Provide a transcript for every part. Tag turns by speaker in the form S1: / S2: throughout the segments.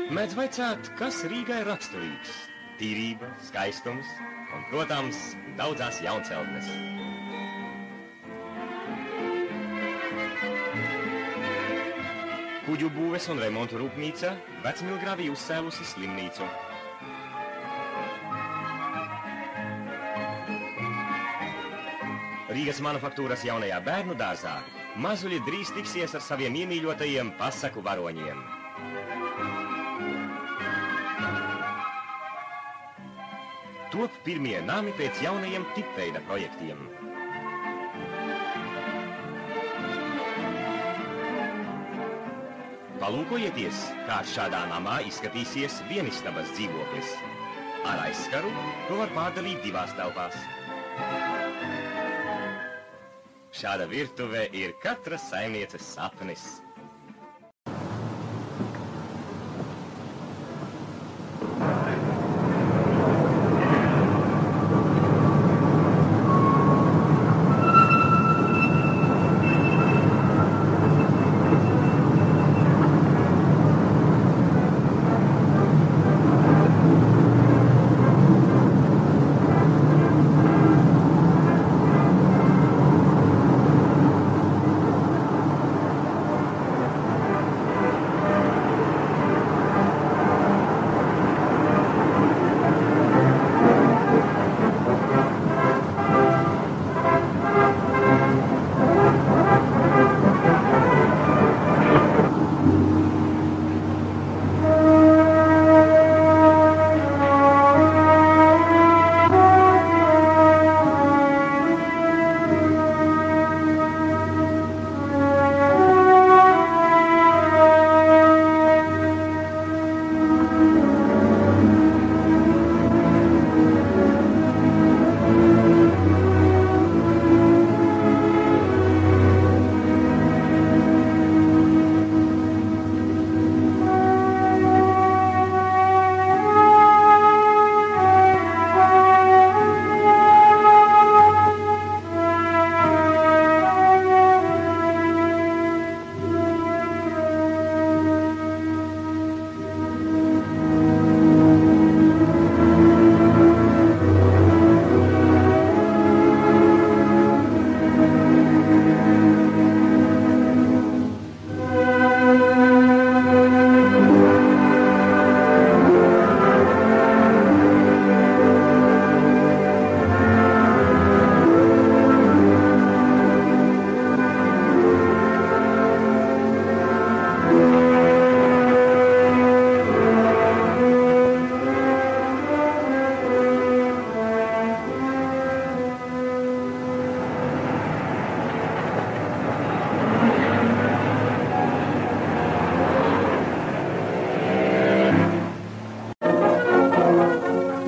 S1: Mēdz vaicāt, kas Rīgai raksturīgs? Tīrība, skaistums un, protams, daudzās jaunceltnes. Kuģu būves un remontu rūpnīca Vecmilgravī uzcēlusi slimnīcu. Rīgas manufaktūras jaunajā bērnu dārzā mazuļi drīz tiksies ar saviem iemīļotajiem pasaku varoņiem. Top pirmie nami pēc jaunajiem tipveida projektiem. Palūkojieties, kā šādā namā izskatīsies vienistabas dzīvoklis. Ar aizskaru to var pārdalīt divās telpās. Šāda virtuve ir katras saimnieces sapnis.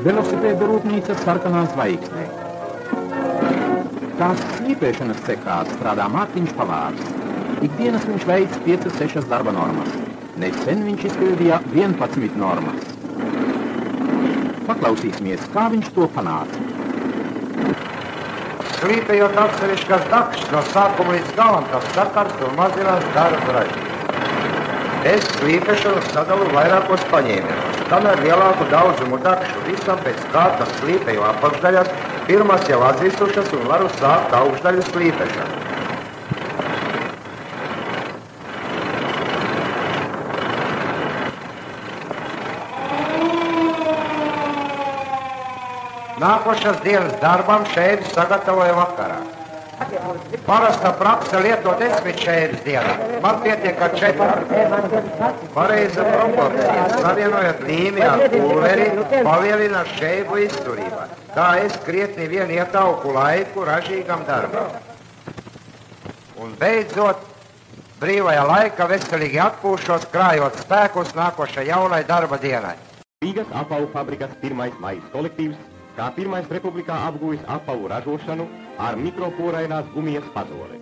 S2: Velosipēda rūpnīca Sarkanā zvaigznē. Tās slīpēšanas cekā strādā Mārtiņš Pavārs. Ikdienas viņš veic 5-6 darba normas. Nesen viņš izpildīja 11 normas. Paklausīsimies, kā viņš to panāca.
S3: Slīpējot atsevišķas dakšas no sākuma līdz galam, tas sakars un mazinās darba ražu. Es slīpešanu sadalu vairākos paņēmienos. Tam ar lielāku daudzumu dakšu visam pēc kārtas slīpēju apakšdaļas, pirmās jau atzīstušas un varu sākt augšdaļu slīpešanu. Nākošas dienas darbam šēdi sagatavoja vakarā. Parasta praksa lieto 10 šēdes dienā. Man pietiek ar 4. Pareiza proporcija, savienojot līmi ar pulveri, palielina šēbu izturībā. Tā es krietni vien ietaupu laiku ražīgam darbam. Un beidzot, brīvajā laika veselīgi atpūšos, krājot spēkus nākošai jaunai darba dienai.
S1: Rīgas apavu fabrikas 1. maijas kolektīvs kā pirmais republikā apguvis apavu ražošanu ar mikroporainās gumijas pazoli.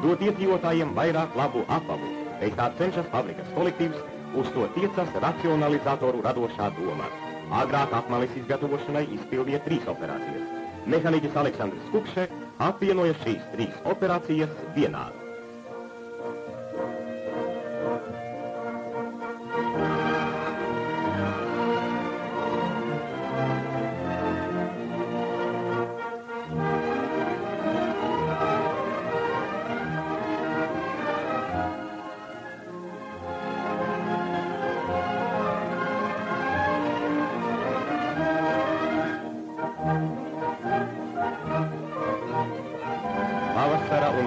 S1: Dot iedzīvotājiem vairāk labu apavu, reiz tā cenšas fabrikas kolektīvs, uz to tiecas racionalizatoru radošā doma. Agrāk apmales izgatavošanai izpildīja 3 operācijas. Mehaniķis Aleksandrs Kukše apvienoja šīs 3 operācijas vienā.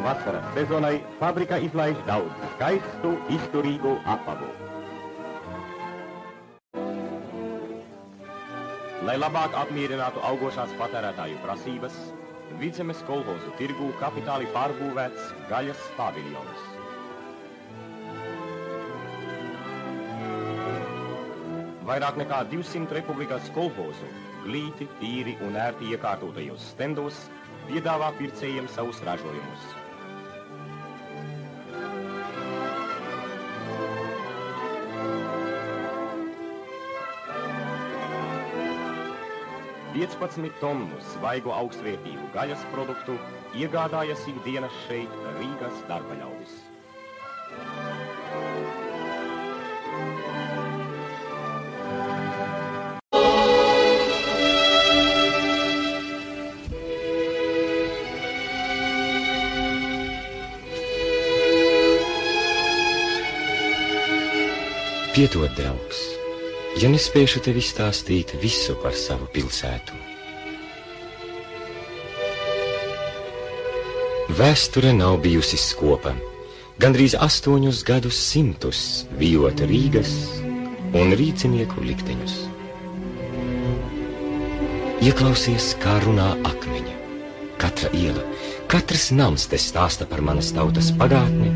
S1: vasaras sezonai fabrika izlaiž daudz skaistu, izturīgu apavu. Lai labāk apmierinātu augošās patērētāju prasības, Vidzemes kolhozu tirgū kapitāli pārbūvēts gaļas paviljons. Vairāk nekā 200 republikas kolhozu, glīti, tīri un ērti iekārtotajos stendos piedāvā pircējiem savus ražojumus. $15 tonu svaigu augstvērtīgu gaļas produktu iegādājas ikdienas šeit Rīgas darbaļaudis.
S4: Piedod, draugs, ja nespēšu tev izstāstīt visu par savu pilsētu. Vēsture nav bijusi skopa. Gandrīz 8 gadsimtus vijot Rīgas un rīcinieku likteņus. Ieklausies, kā runā akmeņa. Katra iela, katrs nams te stāsta par manas tautas pagātni,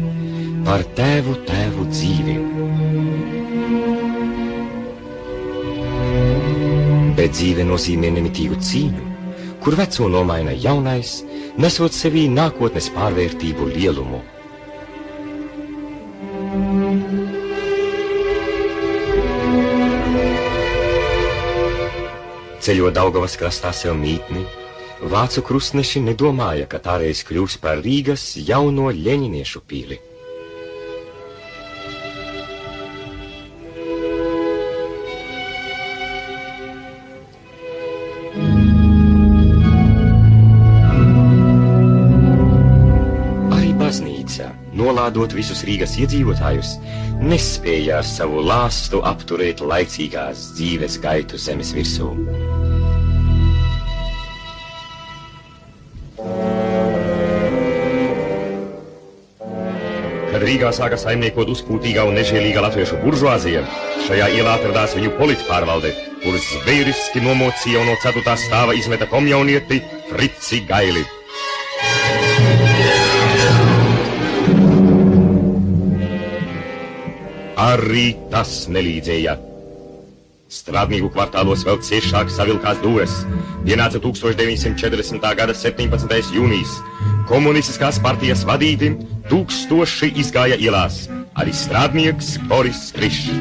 S4: par tēvu dzīvi. Bet dzīve nozīmē nemitīgu cīņu, kur veco nomaina jaunais, nesot sevī nākotnes pārvērtību lielumu. Ceļot Daugavas krastā sev mītni, vācu krustneši nedomāja, ka tāreiz kļūs par Rīgas jauno ļeņiniešu pīli. Nolādot visus Rīgas iedzīvotājus, nespēja ar savu lāstu apturēt laicīgās dzīves gaitu zemes virsū. Kad Rīgā sāka saimniekot uzpūtīgā un nežēlīgā latviešu buržuāzija, šajā ielā atradās viņu politpārvalde, kur zvejriski nomocīja un no 4. stāva izmeta komjaunieti Frici Gaili. Arī tas nelīdzēja. Strādnieku kvartālos vēl ciešāk savilkās dūres. Pienāca 1940. gada 17. jūnijas. Komunistiskās partijas vadīti 1000 izgāja ielās. Arī strādnieks Boris Krišs.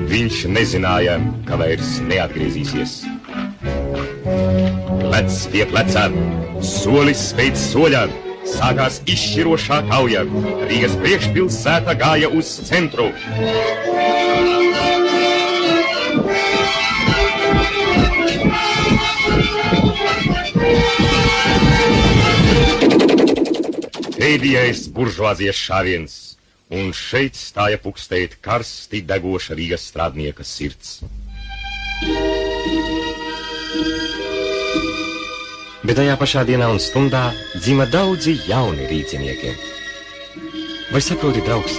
S4: Viņš nezināja, ka vairs neatgriezīsies. Plec pie pleca, solis pēc soļa. Sākās izšķirošā kauja. Rīgas priekšpilsēta gāja uz centru. Pēdējais buržuāzijas šāviens, un šeit stāja pukstēt karsti degoša Rīgas strādnieka sirds. Bet tajā pašā dienā un stundā dzima daudzi jauni rīcinieki. Vai saproti, draugs,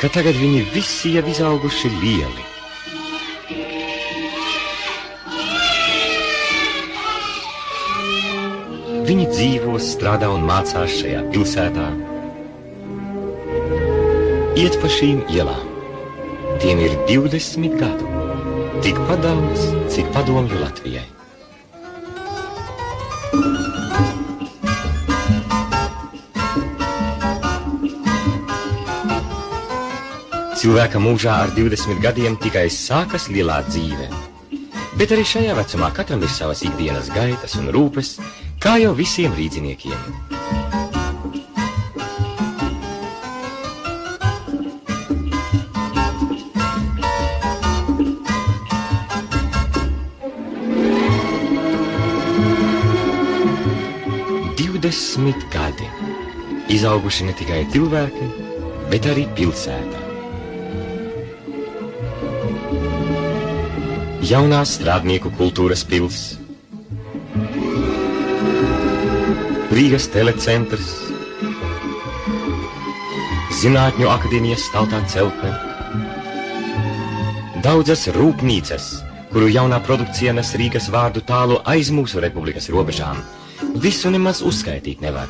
S4: ka tagad viņi visi jau izauguši lieli? Viņi dzīvo, strādā un mācās šajā pilsētā. Iet pa šīm ielām. Tiem ir 20 gadu. Tikpat daudz, cik padomju Latvijai. Cilvēka mūžā ar 20 gadiem tikai sākas lielā dzīve. Bet arī šajā vecumā katram ir savas ikdienas gaitas un rūpes, kā jau visiem rīdziniekiem. Gadi. Izauguši ne tikai cilvēki, bet arī pilsētā. Jaunā strādnieku kultūras pils. Rīgas telecentrs, Zinātņu akadēmijas staltā celtne, daudzas rūpnīcas, kuru jaunā produkcija nes Rīgas vārdu tālu aiz mūsu republikas robežām. Visu nemaz uzskaitīt nevar.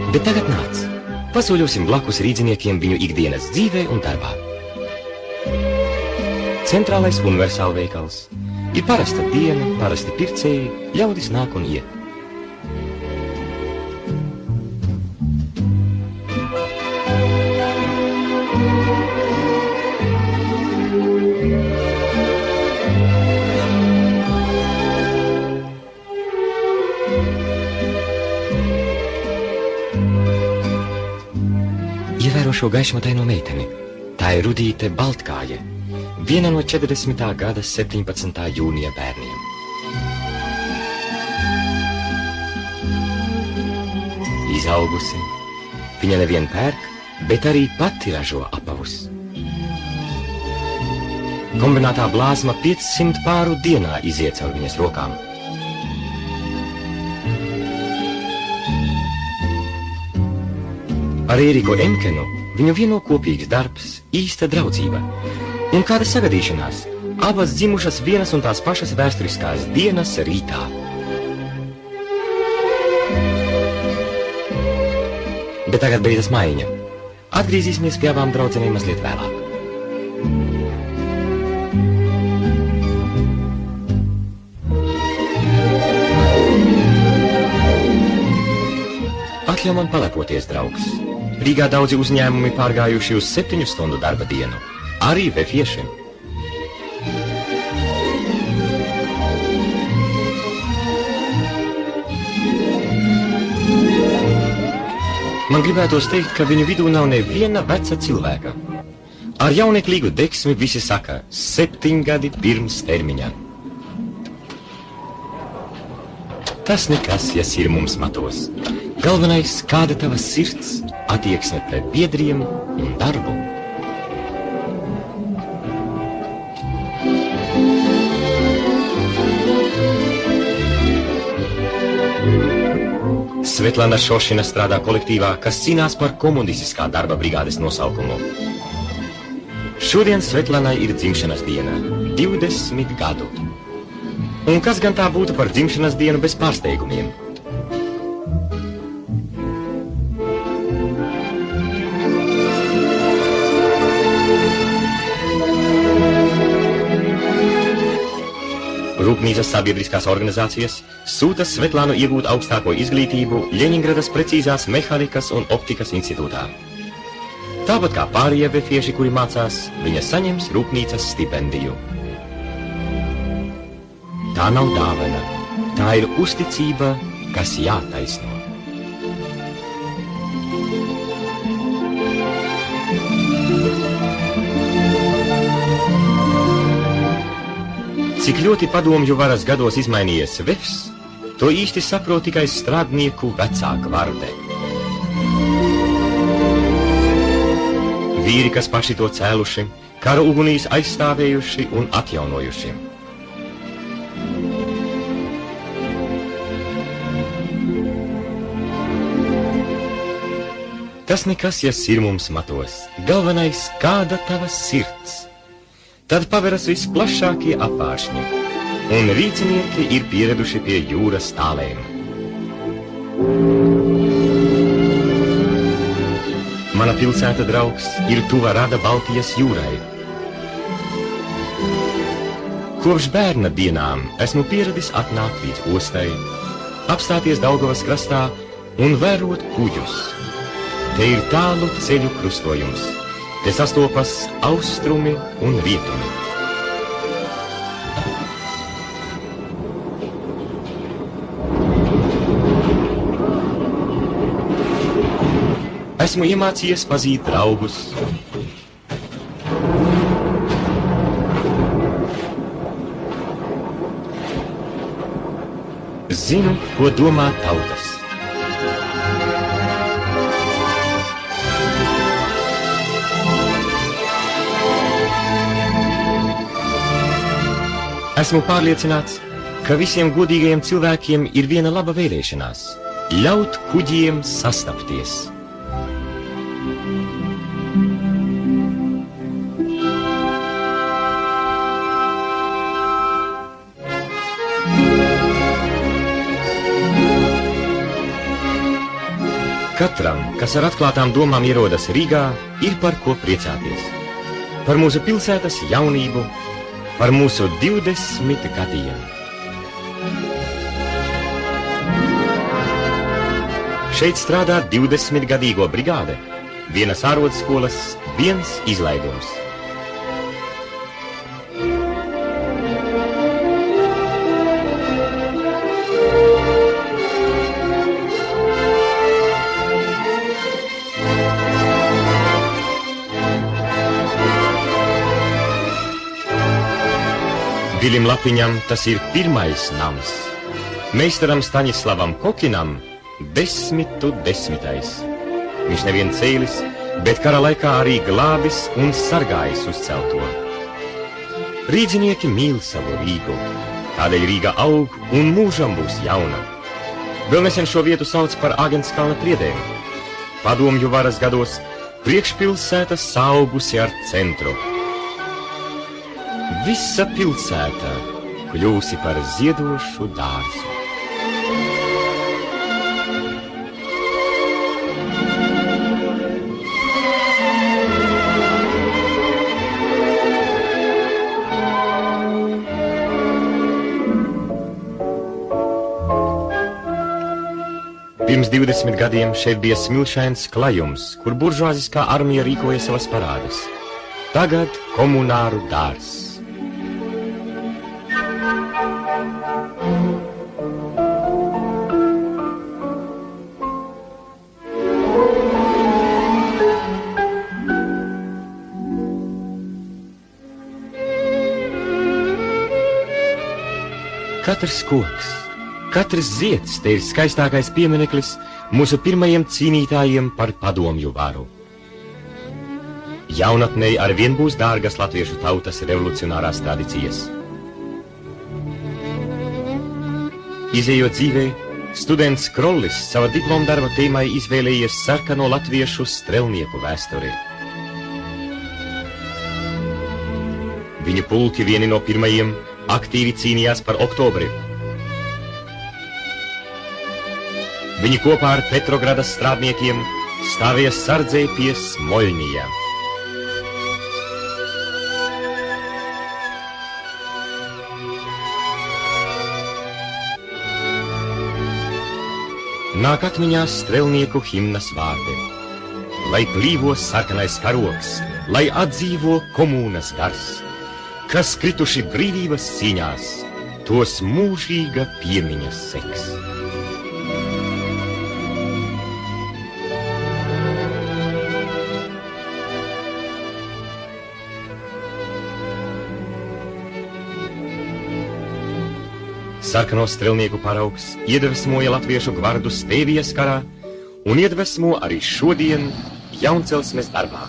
S4: Bet tagad nāc, pasoļosim blakus rīdziniekiem viņu ikdienas dzīvē un darbā. Centrālais universāla veikals. Ir parasta diena, parasti pircēji, ļaudis nāk un iet. Ievēro šo gaišmataino meiteni. Tā ir Rudīte Baltkāja, viena no 40. gada 17. jūnija bērniem. Izaugusi, viņa nevien pērk, bet arī pati ražo apavus. Kombinātā blāzma 500 pāru dienā iziet caur viņas rokām. Ar Ēriku Emkenu viņu vieno kopīgs darbs, īsta draudzība. Un kāda sagadīšanās, abas dzimušas vienas un tās pašas vēsturiskās dienas rītā. Bet tagad beidzas maiņa. Atgriezīsimies pie abām draudzenēm mazliet vēlāk. Atļauj man palepoties, draugs. Rīgā daudzi uzņēmumi pārgājuši uz 7 stundu darba dienu. Arī vefiešiem. Man gribētos teikt, ka viņu vidū nav neviena veca cilvēka. Ar jauneklīgu deksmi visi saka 7 gadi pirms termiņa. Tas nekas, ja sirmums matos. Galvenais, kāda tava sirds, attieksme pret biedriem un darbu. Svetlana Šošina strādā kolektīvā, kas cīnās par komunistiskā darba brigādes nosaukumu. Šodien Svetlanai ir dzimšanas diena, 20 gadu. Un kas gan tā būtu par dzimšanas dienu bez pārsteigumiem? Rūpnīcas sabiedriskās organizācijas sūta Svetlānu iegūt augstāko izglītību Ļeņingradas precīzās mehānikas un optikas institūtā. Tāpat kā pārējie vefieši, kuri mācās, viņa saņems rūpnīcas stipendiju. Tā nav dāvana, tā ir uzticība, kas jātaisno. Cik ļoti padomju varas gados izmainījies vefs, to īsti saprot tikai strādnieku vecāka varde. Vīri, kas paši to cēluši, kara ugunīs aizstāvējuši un atjaunojuši. Tas nekas, ja sirmums matos. Galvenais, kāda tava sirds. Tad paveras visplašākie apvāršņi, un rīcinieki ir pieraduši pie jūras tālēm. Mana pilsēta, draugs, ir tuva rada Baltijas jūrai. Kopš bērna dienām esmu pieradis atnākt līdz ostai, apstāties Daugavas krastā un vērot kuģus. Te ir tālu ceļu krustojums. Te sastopas austrumi un rietumi. Esmu iemācījies pazīt draugus. Zinu, ko domā tautas. Esmu pārliecināts, ka visiem godīgajiem cilvēkiem ir viena laba vēlēšanās – ļaut kuģiem sastapties. Katram, kas ar atklātām domām ierodas Rīgā, ir par ko priecāties. Par mūsu pilsētas jaunību, par mūsu 20 gadiem. Šeit strādā 20-gadīgo brigāde, vienas ārodskolas, viens izlaidums. Vilim Lapiņam tas ir pirmais nams. Meistaram Staņislavam Kokinam 10. Viņš nevien cēlis, bet kara laikā arī glābis un sargājis uzcelto. Rīdzinieki mīl savu Rīgu, tādēļ Rīga aug un mūžam būs jauna. Vēl nesen šo vietu sauc par Āgenskalna priedēm. Padomju varas gados priekšpilsēta saugusi ar centru. Visa pilsēta kļūsi par ziedošu dārzu. Pirms 20 gadiem šeit bija smilšains klajums, kur buržuāziskā armija rīkoja savas parādes. Tagad komunāru dārzs. Katrs koks, katrs zieds te ir skaistākais piemineklis mūsu pirmajiem cīnītājiem par padomju varu. Jaunatnei arvien būs dārgas latviešu tautas revolucionārās tradīcijas. Izejot dzīvē, students Krollis sava diplomdarba tēmai izvēlējies sarkano latviešu strelnieku vēsturi. Viņa pulki vieni no pirmajiem aktīvi cīnījās par Oktobri. Viņi kopā ar Petrogradas strādniekiem stāvēja sardzē pie Smoļņija. Nāk atmiņās strelnieku himnas vārdi. Lai plīvo sarkanais karoks, lai atdzīvo komūnas gars, kas krituši brīvības cīņās, tos mūžīga piemiņas seks. Sarkano strelnieku paraugs iedvesmoja latviešu gvardu Stēvijas karā un iedvesmo arī šodien Jauncelsmes darbā.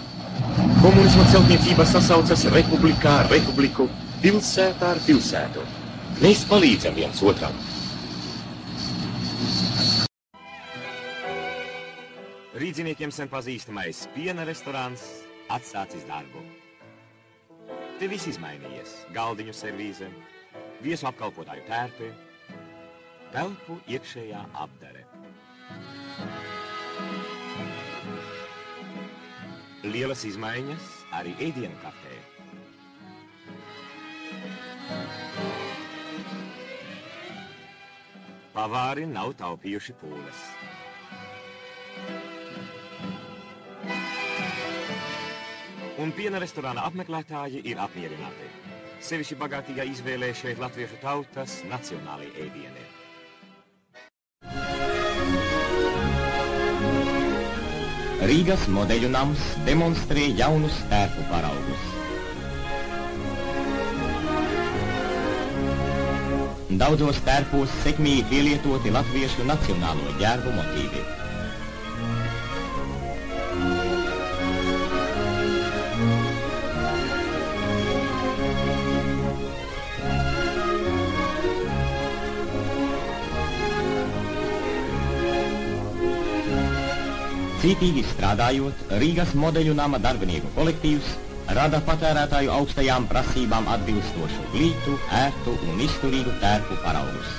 S4: Komunisma celtniecība sasaucas republikā ar republiku, pilsētā ar pilsētu. Mēs palīdzam viens otram. Rīdziniekiem sen pazīstamais piena restorāns atsācis darbu. Te viss izmainījies. Galdiņu servīze, viesu apkalpotāju tērpi, telpu iekšējā apdare. Lielas izmaiņas arī ēdienu kafē. Pavāri nav taupījuši pūles. Un piena restorāna apmeklētāji ir apmierināti. Sevišķi bagātīgā izvēlē šeit latviešu tautas nacionālie ēdieni. Rīgas modeļu nams demonstrē jaunus tērpu paraugus. Daudzos tērpos sekmīgi pielietoti latviešu nacionālo ģērbu motīvi.
S1: Cītīgi strādājot, Rīgas modeļu nama darbinieku kolektīvs rada patērētāju augstajām prasībām atbilstošu glītu, ērtu un izturīgu tērpu paraugus.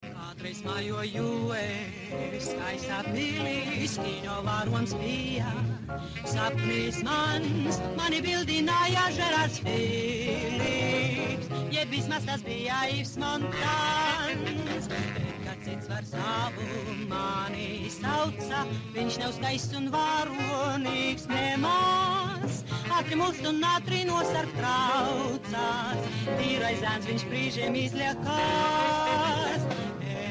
S5: Kādreiz mājoju es, kā es apmīlis, kino varoms bija. Sapnis mani bildināja Žerārds Filips, jeb vismaz tas bija Yves Montans. Kad cits var savu mani sauca, viņš nav skaists un varonīgs nemaz. Ātri mulst un ātri nosargt traucās, tīrais zēns viņš brīžiem izliekās.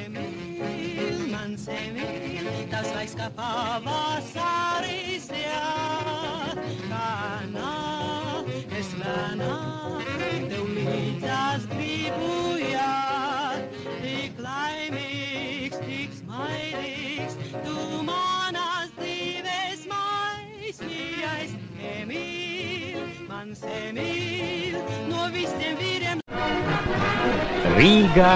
S5: Emīl, mans Emīl, tavs laiks kā pavasaris jāt, kā nāk, es lēnāk, tev līdzās gribu jāt, tik laimīgs, tik smaidīgs, tu manās dzīves maismījais, Emīl, mans Emīl, no visiem vīriem.
S4: Rīga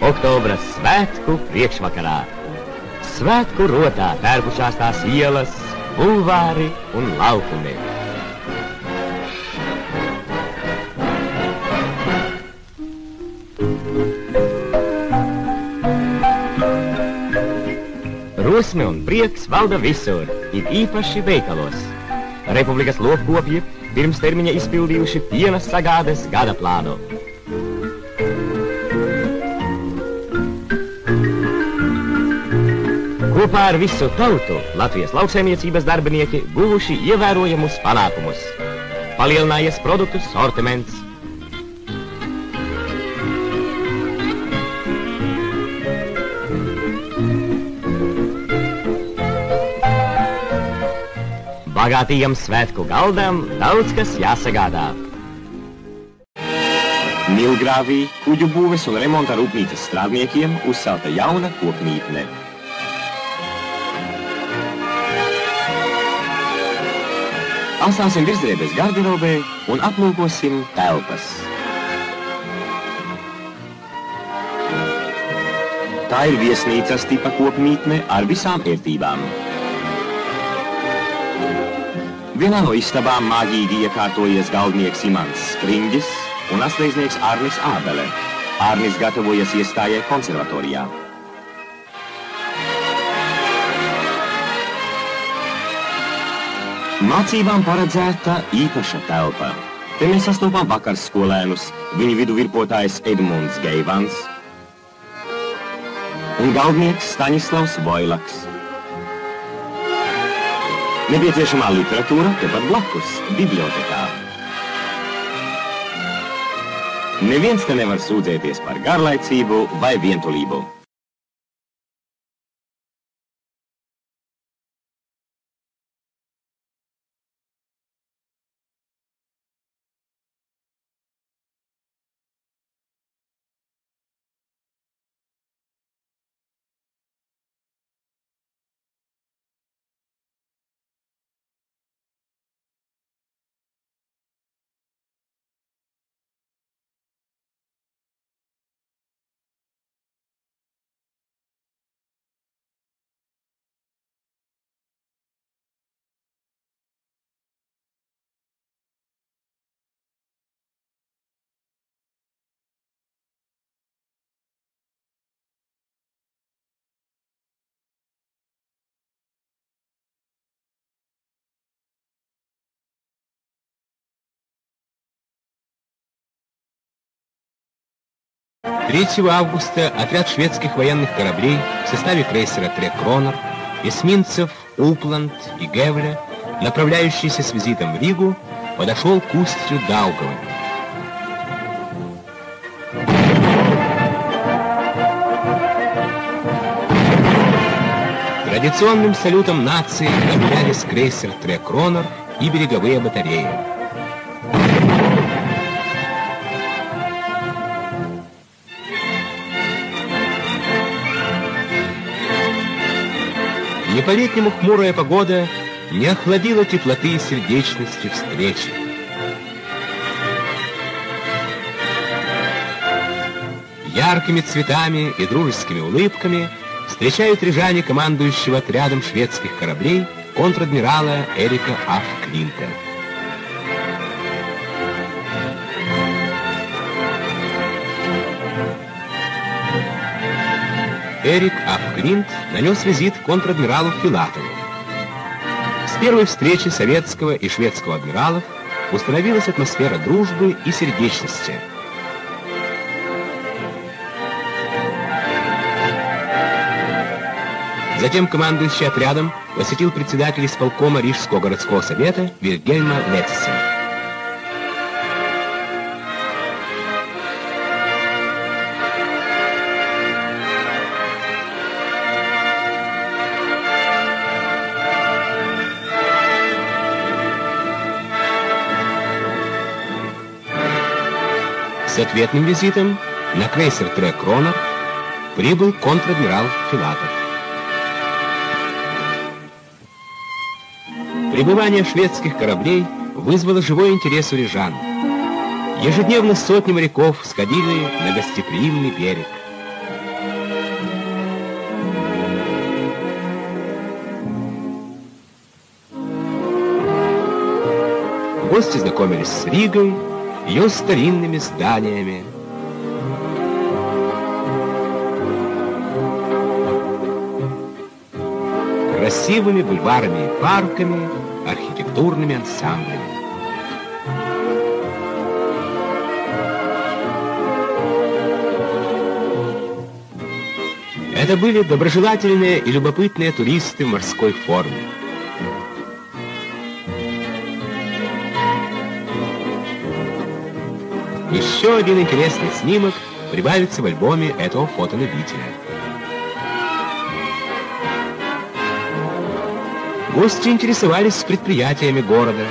S4: oktobra svētku priekšvakarā. Svētku rotā pērkušās tās ielas, bulvāri un laukumi. Rosme un prieks valda visur, it īpaši veikalos. Republikas lopkopji pirms termiņa izpildījuši piena sagādes gada plānu. Kopā ar visu tautu Latvijas lauksaimniecības darbinieki guvuši ievērojamus panākumus. Palielinājies produktu sortiments. Bagātīgam svētku galdam daudz kas jāsagādā. Milgrāvī kuģu būves un remonta rūpnīcas strādniekiem uzcelta jauna kokmītne. Asāsim virsdrēbes garderobē un aplūkosim telpas. Tā ir viesnīcas tipa kokmītne ar visām ērtībām. Vienā no istabām māģīgi iekārtojies galdnieks Imants Springis un atslēdznieks Arnis Ābele. Arnis gatavojas iestājai konservatorijā. Mācībām paredzēta īpaša telpa. Te mēs sastopām vakarskolēnus, viņu vidu virpotājs Edmunds Geivans un galdnieks Staņislavs Voilaks. Nepieciešamā literatūra tepat blakus, bibliotekā. Neviens te nevar sūdzēties par garlaicību vai vientulību.
S2: Августа отряд шведских военных кораблей в составе крейсера «Трекронер», эсминцев «Упланд» и «Гевля», направляющийся с визитом в Ригу, подошел к устью Даугавы. Традиционным салютом нации обменялись крейсер «Трекронер» и береговые батареи. Не по-летнему хмурая погода не охладила теплоты и сердечности встречи. Яркими цветами и дружескими улыбками встречают рижане командующего отрядом шведских кораблей контр-адмирала Эрика аф Клинта. Эрик аф Клинт нанес визит контр-адмиралу Филатову. С первой встречи советского и шведского адмиралов установилась атмосфера дружбы и сердечности. Затем командующий отрядом посетил председателя исполкома Рижского городского совета Вильгельма Летцена. С ответным визитом на крейсер «Тре Кронер» прибыл контр-адмирал Филатов. Прибывание шведских кораблей вызвало живой интерес у рижан. Ежедневно сотни моряков сходили на гостеприимный берег. Гости знакомились с Ригой, ее старинными зданиями. Красивыми бульварами и парками, архитектурными ансамблями. Это были доброжелательные и любопытные туристы в морской форме. Еще один интересный снимок прибавится в альбоме этого фотолюбителя. Гости интересовались предприятиями города.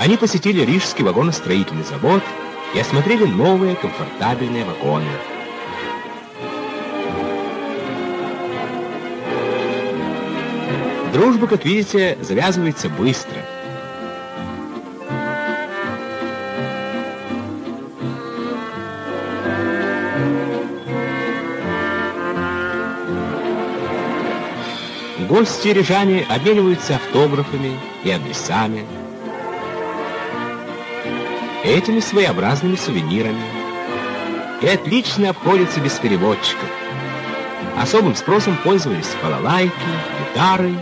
S2: Они посетили Рижский вагоностроительный завод и осмотрели новые комфортабельные вагоны. Дружба, как видите, завязывается быстро. Гости и рижане обмениваются автографами и адресами, этими своеобразными сувенирами, и отлично обходятся без переводчиков. Особым спросом пользовались балалайки, гитары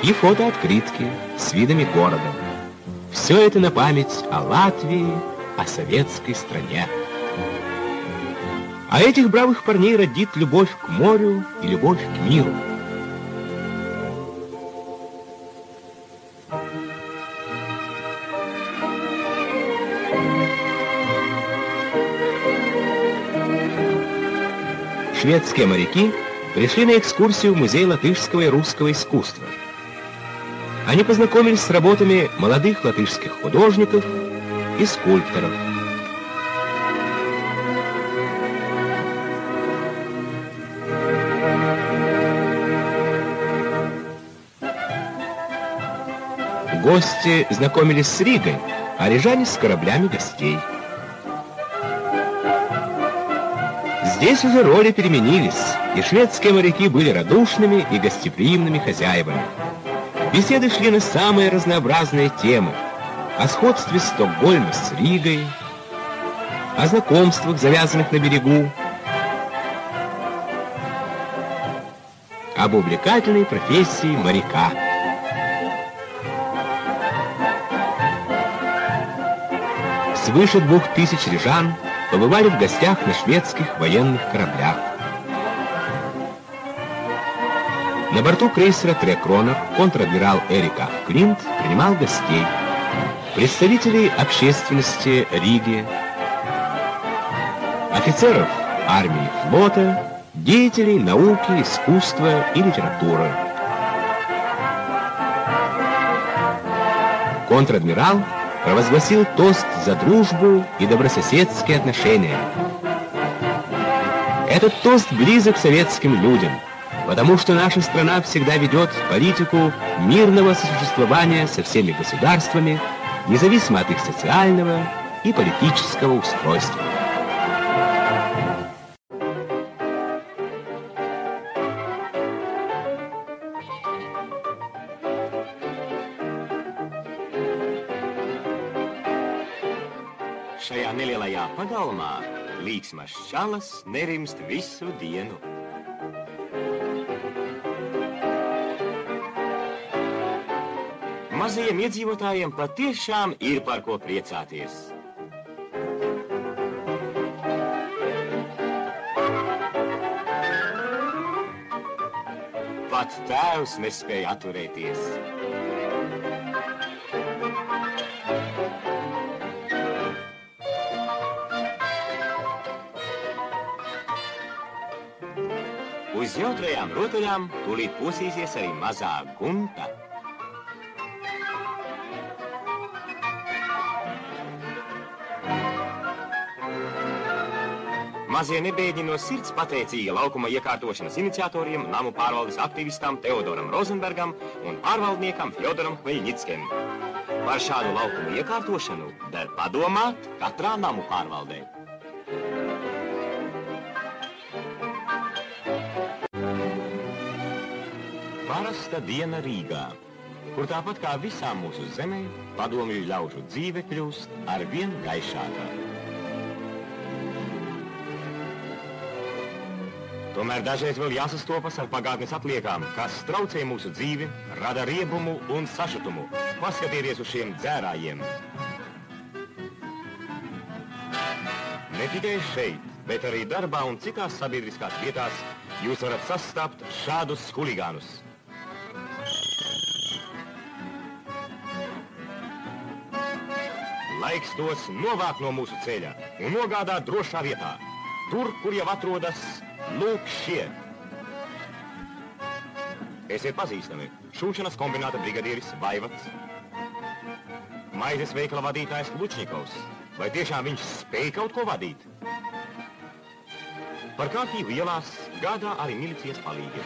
S2: и фотооткрытки с видами города. Все это на память о Латвии, о советской стране. А этих бравых парней родит любовь к морю и любовь к миру. Шведские моряки пришли на экскурсию в музей латышского и русского искусства. Они познакомились с работами молодых латышских художников и скульпторов. Гости знакомились с Ригой, а рижане с кораблями гостей. Здесь уже роли переменились, и шведские моряки были радушными и гостеприимными хозяевами. Беседы шли на самые разнообразные темы: о сходстве Стокгольма с Ригой, о знакомствах, завязанных на берегу, об увлекательной профессии моряка. Свыше 2000 рижан побывали в гостях на шведских военных кораблях. На борту крейсера «Тре Кронер» контр-адмирал Эрик аф Клинт принимал гостей, представителей общественности Риги, офицеров армии и флота, деятелей науки, искусства и литературы. Контр-адмирал провозгласил тост за дружбу и добрососедские отношения. Этот тост близок советским людям, потому что наша страна всегда ведет политику мирного сосуществования со всеми государствами, независимо от их социального и политического устройства. šajā nelielajā pagalmā līksmas čalas nerimst visu dienu. Mazajiem iedzīvotājiem patiešām ir par ko priecāties. Pat tēvs nespēja atturēties. Uz jautrajām rotaļām tūlīt posīsies arī mazā Gunta. Mazie nebēģi no sirds pateicīgi laukuma iekārtošanas iniciatoriem, namu pārvaldes aktivistam Teodoram Rozenbergam un pārvaldniekam Fjodoram Hmeļņickim. Par šādu laukumu iekārtošanu der padomāt katrā namu pārvaldē. Parasta diena Rīgā, kur tāpat kā visām mūsu zemē, padomju ļaužu dzīve kļūst arvien gaišākā. Tomēr dažreiz vēl jāsastopas ar pagātnes atliekām, kas traucē mūsu dzīvi, rada riebumu un sašutumu. Paskatieties uz šiem dzērājiem. Ne tikai šeit, bet arī darbā un citās sabiedriskās vietās jūs varat sastapt šādus huligānus. Laiks tos novākt no mūsu ceļa un nogādāt drošā vietā. Tur, kur jau atrodas lūk šie. Esiet pazīstami. Šūšanas kombināta brigadieris Vaivats, maizes veikala vadītājs Lučņikovs. Vai tiešām viņš spēj kaut ko vadīt? Par kārtību ielās gādā arī milicijas palīgi.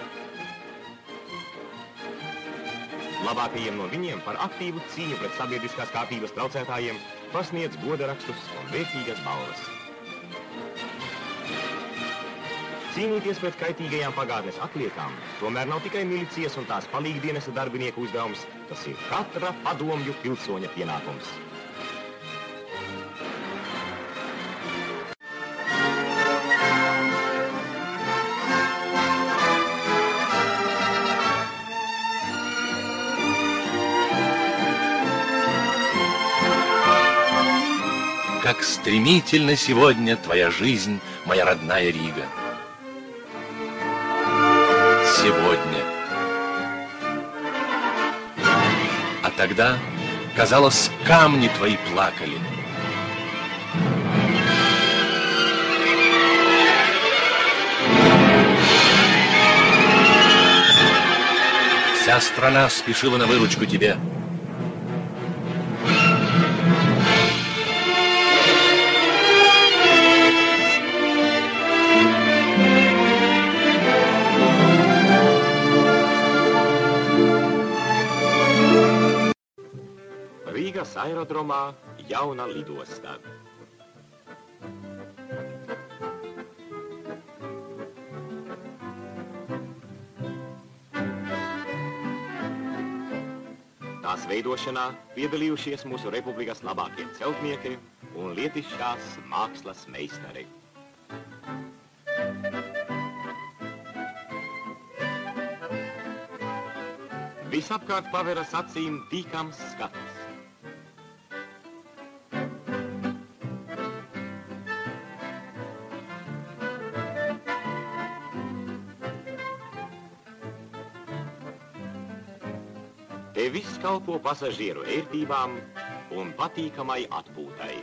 S2: Labākajiem no viņiem par aktīvu cīņu pret sabiedriskās kārtības traucētājiem pasniedz godarakstus un vērtīgas balvas. Cīnīties pret kaitīgajām pagātnes atliekām tomēr nav tikai milicijas un tās palīgdienesta darbinieku uzdevums, tas ir katra padomju pilsoņa pienākums.
S6: Как стремительно сегодня твоя жизнь, моя родная Рига. Сегодня. А тогда, казалось, камни твои плакали. Вся страна спешила на выручку тебе.
S2: Rīgas aerodromā jauna lidostā. Tās veidošanā piedalījušies mūsu republikas labākie celtnieki un lietišķās mākslas meistari. Visapkārt paveras acīm tīkams skats. Te viss kalpo pasažieru ērtībām un patīkamai atpūtai.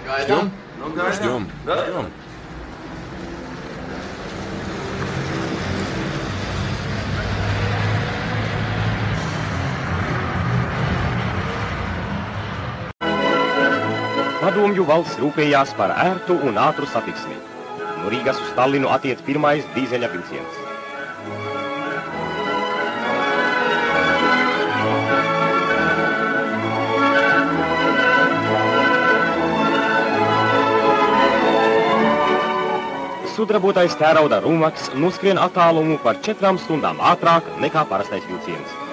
S6: Gaidām?
S7: Gaidām.
S1: Padomju valsts rūpējās par ērtu un ātru satiksmi. No Rīgas uz Tallinu attiec pirmais dīzeļa vilciens. Sudrabotais tērauda Rūmaks noskrien attālumu par 4 stundām ātrāk nekā parastais vilciens.